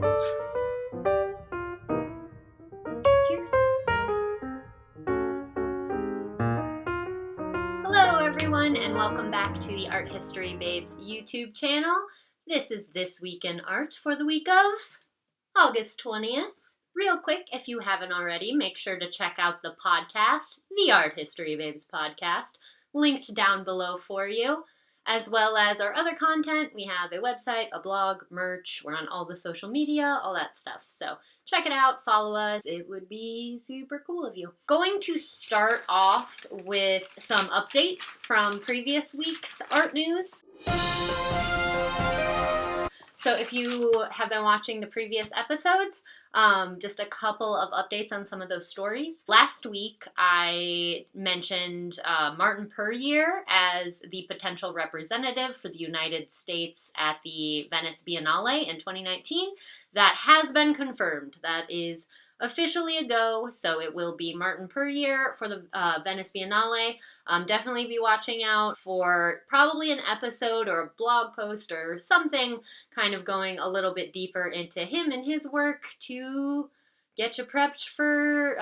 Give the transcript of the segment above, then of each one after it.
Koons. Cheers. Hello everyone and welcome back to the Art History Babes YouTube channel. This is This Week in Art for the week of August 20th. Real quick, if you haven't already, make sure to check out the podcast, the Art History Babes podcast, linked down below for you, as well as our other content. We have a website, a blog, merch, we're on all the social media, all that stuff. So check it out, follow us, it would be super cool of you. Going to start off with some updates from previous week's art news. So if you have been watching the previous episodes, just a couple of updates on some of those stories. Last week, I mentioned Martin Puryear as the potential representative for the United States at the Venice Biennale in 2019. That has been confirmed. That is officially a go, so it will be Martin Puryear for the Venice Biennale. Definitely be watching out for probably an episode or a blog post or something kind of going a little bit deeper into him and his work to get you prepped for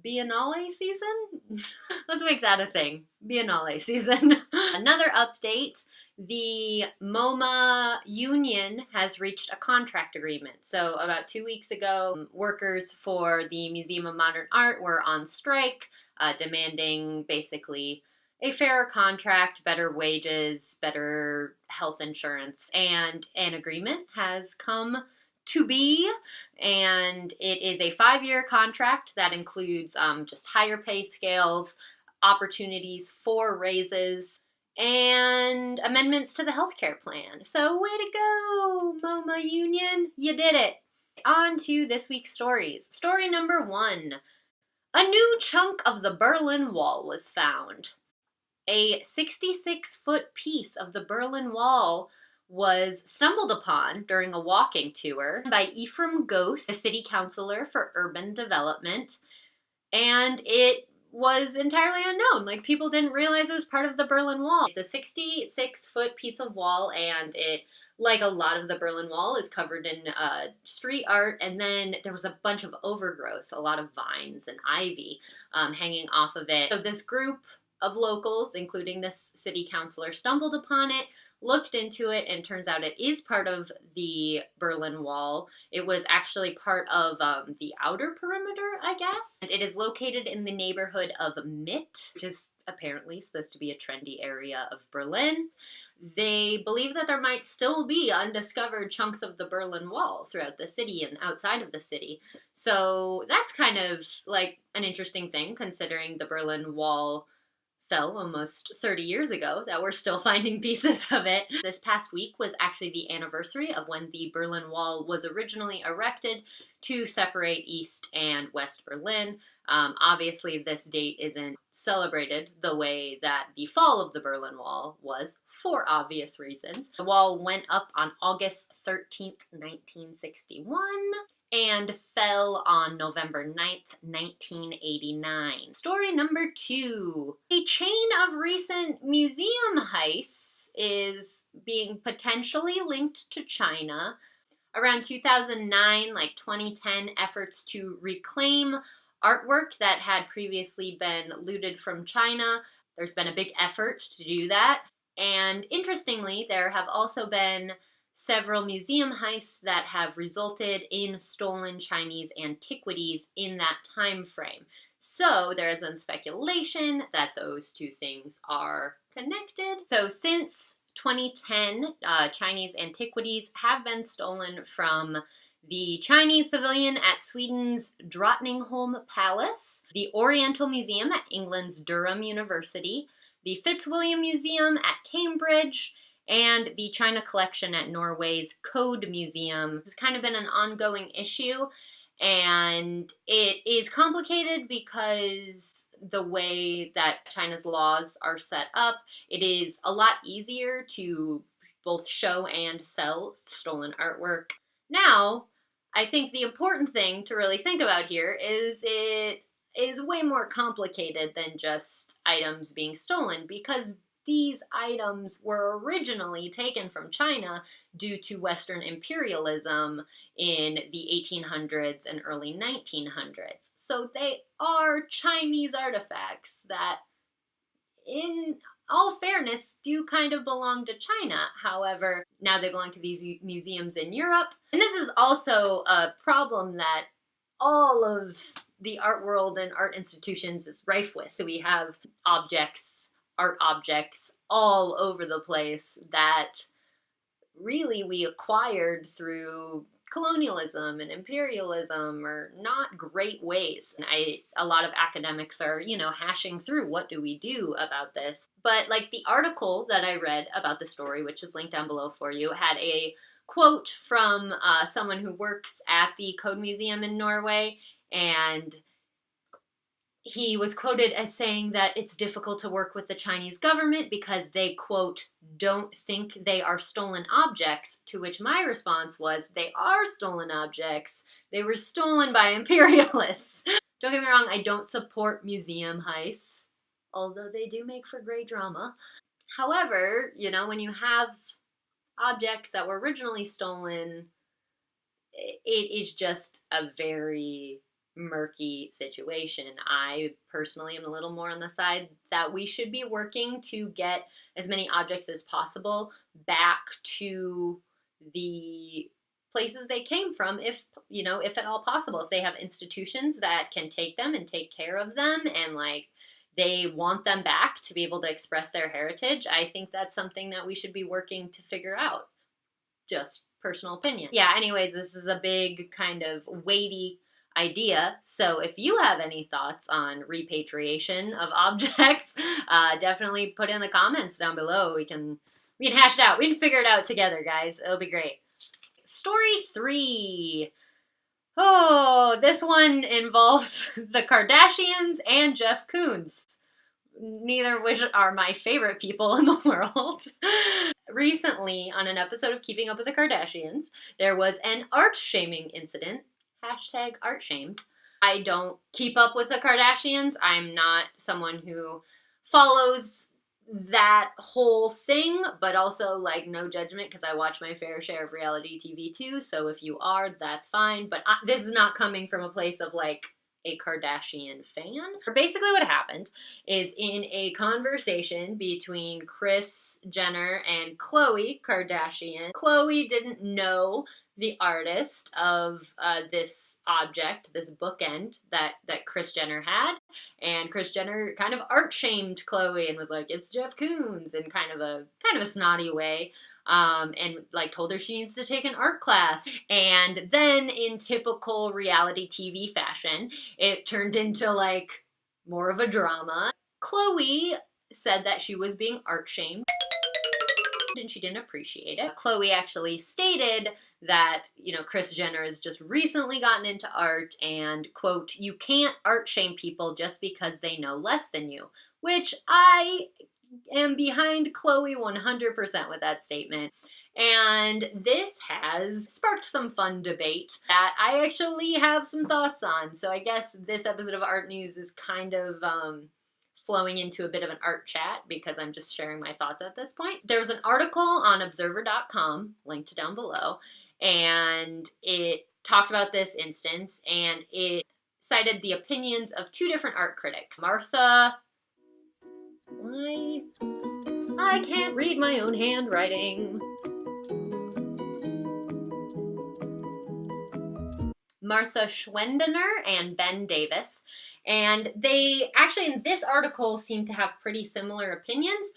Biennale season? Let's make that a thing. Biennale season. Another update. The MoMA union has reached a contract agreement. So about 2 weeks ago, workers for the Museum of Modern Art were on strike, demanding basically a fairer contract, better wages, better health insurance, and an agreement has come to be, and it is a 5-year contract that includes just higher pay scales, opportunities for raises, and amendments to the healthcare plan. So way to go, MoMA Union. You did it. On to this week's stories. Story number 1. A new chunk of the Berlin Wall was found. A 66-foot piece of the Berlin Wall was stumbled upon during a walking tour by Ephraim Ghost, a city councilor for urban development, and it was entirely unknown. Like, people didn't realize it was part of the Berlin Wall. It's a 66-foot piece of wall, and it, like a lot of the Berlin Wall, is covered in street art, and then there was a bunch of overgrowth, a lot of vines and ivy hanging off of it. So this group of locals, including this city councilor, stumbled upon it, looked into it, and turns out it is part of the Berlin Wall. It was actually part of the outer perimeter, I guess. And it is located in the neighborhood of Mitte, which is apparently supposed to be a trendy area of Berlin. They believe that there might still be undiscovered chunks of the Berlin Wall throughout the city and outside of the city. So that's kind of like an interesting thing, considering the Berlin Wall fell almost 30 years ago, that we're still finding pieces of it. This past week was actually the anniversary of when the Berlin Wall was originally erected to separate East and West Berlin. Obviously, this date isn't celebrated the way that the fall of the Berlin Wall was, for obvious reasons. The wall went up on August 13th, 1961, and fell on November 9th, 1989. Story number 2. A chain of recent museum heists is being potentially linked to China. Around 2009, 2010, efforts to reclaim artwork that had previously been looted from China. There's been a big effort to do that. And interestingly, there have also been several museum heists that have resulted in stolen Chinese antiquities in that time frame. So there has been speculation that those two things are connected. So since 2010, Chinese antiquities have been stolen from the Chinese Pavilion at Sweden's Drottningholm Palace, the Oriental Museum at England's Durham University, the Fitzwilliam Museum at Cambridge, and the China Collection at Norway's Code Museum. It's kind of been an ongoing issue, and it is complicated because the way that China's laws are set up, it is a lot easier to both show and sell stolen artwork. Now, I think the important thing to really think about here is it is way more complicated than just items being stolen, because these items were originally taken from China due to Western imperialism in the 1800s and early 1900s. So they are Chinese artifacts that, in all fairness, do kind of belong to China. However, now they belong to these museums in Europe. And this is also a problem that all of the art world and art institutions is rife with. So we have art objects all over the place that really we acquired through colonialism and imperialism, or not great ways. And a lot of academics are, hashing through what do we do about this. But like the article that I read about the story, which is linked down below for you, had a quote from someone who works at the Code Museum in Norway, and he was quoted as saying that it's difficult to work with the Chinese government because they, quote, don't think they are stolen objects, to which my response was, they are stolen objects. They were stolen by imperialists. Don't get me wrong, I don't support museum heists, although they do make for great drama. However, when you have objects that were originally stolen, it is just a very murky situation. I personally am a little more on the side that we should be working to get as many objects as possible back to the places they came from, if at all possible. If they have institutions that can take them and take care of them, and like they want them back to be able to express their heritage, I think that's something that we should be working to figure out. Just personal opinion. Yeah, anyways, this is a big kind of weighty idea. So if you have any thoughts on repatriation of objects, definitely put in the comments down below. We can hash it out. We can figure it out together, guys. It'll be great. Story 3. Oh, this one involves the Kardashians and Jeff Koons, neither of which are my favorite people in the world. Recently, on an episode of Keeping Up with the Kardashians, there was an art-shaming incident. #ArtShamed. I don't keep up with the Kardashians. I'm not someone who follows that whole thing, but also, like, no judgment, because I watch my fair share of reality TV too, so if you are, that's fine. But this is not coming from a place of, like, a Kardashian fan. Basically what happened is, in a conversation between Kris Jenner and Khloe Kardashian, Khloe didn't know the artist of this object, this bookend that Kris Jenner had, and Kris Jenner kind of art-shamed Khloe and was like, it's Jeff Koons, in kind of a snotty way. And like told her she needs to take an art class. And then, in typical reality TV fashion, it turned into like more of a drama. Khloe said that she was being art shamed and she didn't appreciate it. Khloe actually stated that, Kris Jenner has just recently gotten into art and, quote, you can't art shame people just because they know less than you, which I am behind Khloe 100% with that statement. And this has sparked some fun debate that I actually have some thoughts on. So I guess this episode of Art News is kind of flowing into a bit of an art chat because I'm just sharing my thoughts at this point. There was an article on observer.com, linked down below, and it talked about this instance, and it cited the opinions of 2 different art critics. I can't read my own handwriting. Martha Schwendener and Ben Davis. And they actually, in this article, seem to have pretty similar opinions,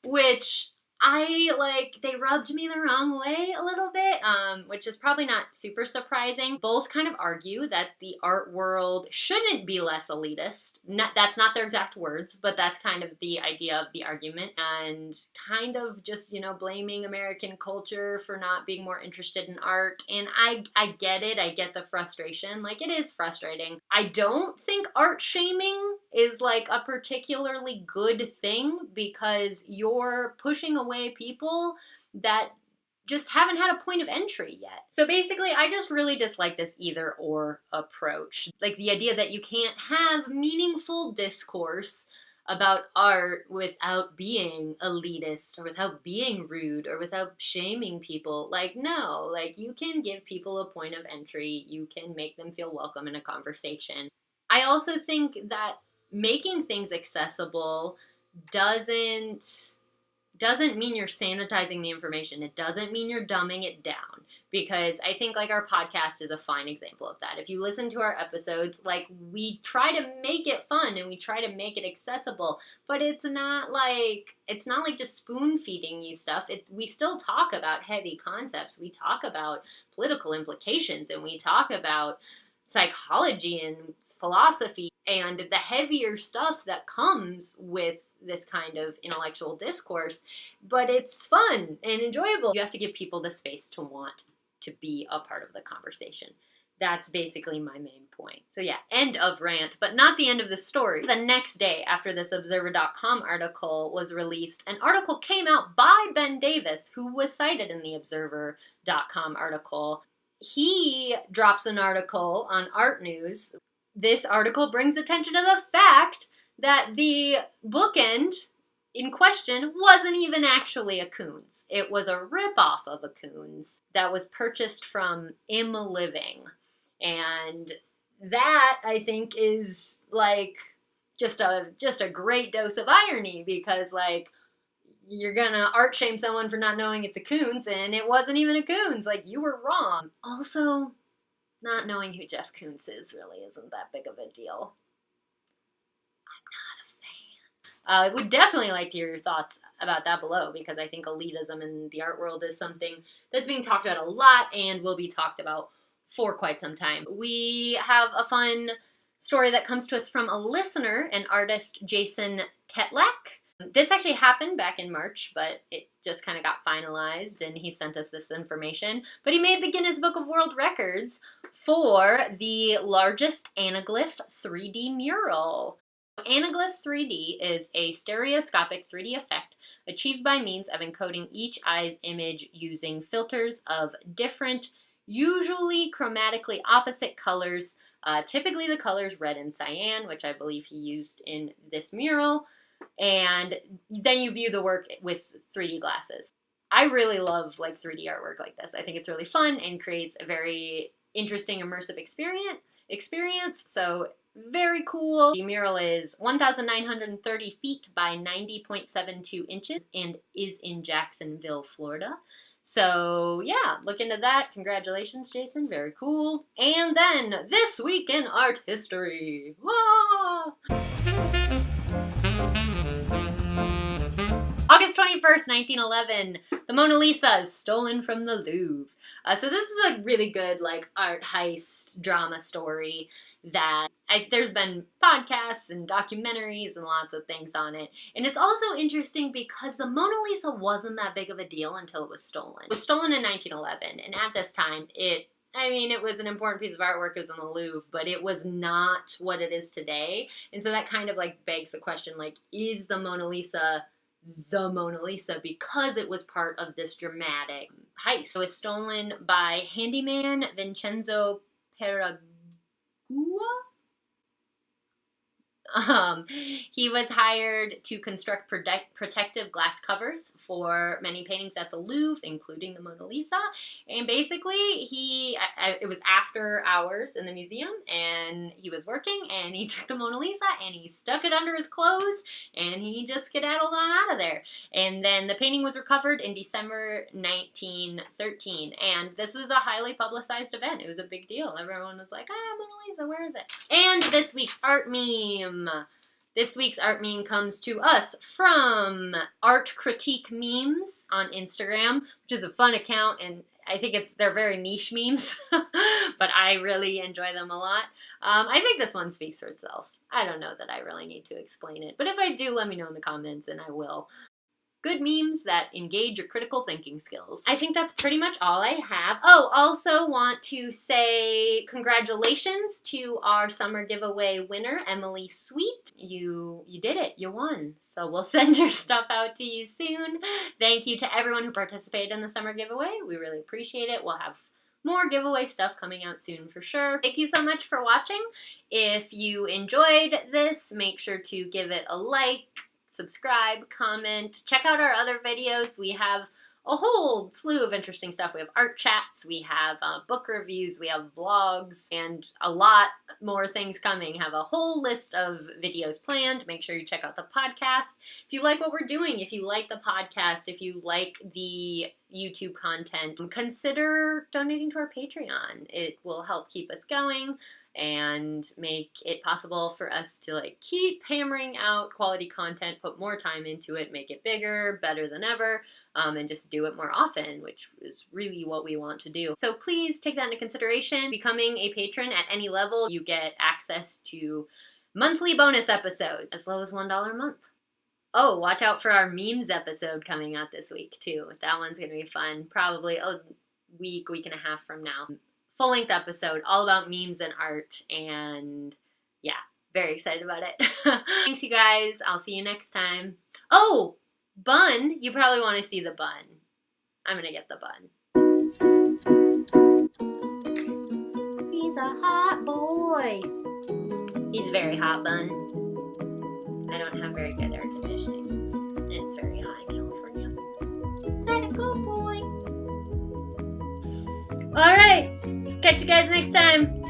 which they rubbed me the wrong way a little bit, which is probably not super surprising. Both kind of argue that the art world shouldn't be less elitist. That's not their exact words, but that's kind of the idea of the argument, and kind of just, blaming American culture for not being more interested in art. And I get it. I get the frustration. Like, it is frustrating. I don't think art shaming is like a particularly good thing, because you're pushing away people that just haven't had a point of entry yet. So basically, I just really dislike this either or approach. Like the idea that you can't have meaningful discourse about art without being elitist or without being rude or without shaming people. Like, no, like you can give people a point of entry. You can make them feel welcome in a conversation. I also think that making things accessible doesn't mean you're sanitizing the information. It doesn't mean you're dumbing it down, because I think like our podcast is a fine example of that. If you listen to our episodes, like we try to make it fun and we try to make it accessible, but it's not like just spoon feeding you stuff. We still talk about heavy concepts. We talk about political implications, and we talk about psychology and philosophy and the heavier stuff that comes with this kind of intellectual discourse, but it's fun and enjoyable. You have to give people the space to want to be a part of the conversation. That's basically my main point. So yeah, end of rant, but not the end of the story. The next day after this Observer.com article was released, an article came out by Ben Davis, who was cited in the Observer.com article. He drops an article on Art News. This article brings attention to the fact that the bookend in question wasn't even actually a Koons. It was a ripoff of a Koons that was purchased from Im Living. And that, I think, is like just a great dose of irony, because like you're gonna art shame someone for not knowing it's a Koons, and it wasn't even a Koons. Like, you were wrong. Also, not knowing who Jeff Koons is really isn't that big of a deal. I would definitely like to hear your thoughts about that below, because I think elitism in the art world is something that's being talked about a lot and will be talked about for quite some time. We have a fun story that comes to us from a listener, an artist, Jason TETLAK. This actually happened back in March, but it just kind of got finalized, and he sent us this information. But he made the Guinness Book of World Records for the largest anaglyph 3D mural. Anaglyph 3D is a stereoscopic 3D effect achieved by means of encoding each eye's image using filters of different, usually chromatically opposite colors, typically the colors red and cyan, which I believe he used in this mural, and then you view the work with 3D glasses. I really love like 3D artwork like this. I think it's really fun and creates a very interesting immersive experience. So very cool. The mural is 1,930 feet by 90.72 inches and is in Jacksonville, Florida. So yeah, look into that. Congratulations, Jason. Very cool. And then this week in art history. Whoa! August 21st, 1911, the Mona Lisa is stolen from the Louvre. So this is a really good like art heist drama story that there's been podcasts and documentaries and lots of things on it. And it's also interesting because the Mona Lisa wasn't that big of a deal until it was stolen. It was stolen in 1911, and at this time, it was an important piece of artwork. It was in the Louvre, but it was not what it is today. And so that kind of like begs the question, like, is the Mona Lisa because it was part of this dramatic heist? It was stolen by handyman Vincenzo Peragua. He was hired to construct protective glass covers for many paintings at the Louvre, including the Mona Lisa. And basically, it was after hours in the museum, and he was working, and he took the Mona Lisa, and he stuck it under his clothes, and he just skedaddled on out of there. And then the painting was recovered in December 1913, and this was a highly publicized event. It was a big deal. Everyone was like, Mona Lisa, where is it? And this week's art meme. This week's art meme comes to us from Art Critique Memes on Instagram, which is a fun account, and I think they're very niche memes, but I really enjoy them a lot. I think this one speaks for itself. I don't know that I really need to explain it, but if I do, let me know in the comments, and I will. Good memes that engage your critical thinking skills. I think that's pretty much all I have. Oh, also want to say congratulations to our summer giveaway winner, Emily Sweet. You did it. You won. So we'll send your stuff out to you soon. Thank you to everyone who participated in the summer giveaway. We really appreciate it. We'll have more giveaway stuff coming out soon for sure. Thank you so much for watching. If you enjoyed this, make sure to give it a like, subscribe, comment. Check out our other videos. We have a whole slew of interesting stuff. We have art chats, we have book reviews, we have vlogs, and a lot more things coming. Have a whole list of videos planned. Make sure you check out the podcast. If you like what we're doing, if you like the podcast, if you like the YouTube content, consider donating to our Patreon. It will help keep us going and make it possible for us to keep hammering out quality content, put more time into it, make it bigger, better than ever, and just do it more often, which is really what we want to do. So please take that into consideration. Becoming a patron at any level, you get access to monthly bonus episodes as low as $1 a month. Oh, watch out for our memes episode coming out this week too. That one's gonna be fun. Probably a week and a half from now. Full-length episode all about memes and art, and yeah, very excited about it. Thanks, you guys. I'll see you next time. Oh, bun. You probably want to see the bun. I'm gonna get the bun. He's a hot boy. He's a very hot bun. I don't have very good air conditioning. It's very hot in California. Let it go, boy. All right. Catch you guys next time.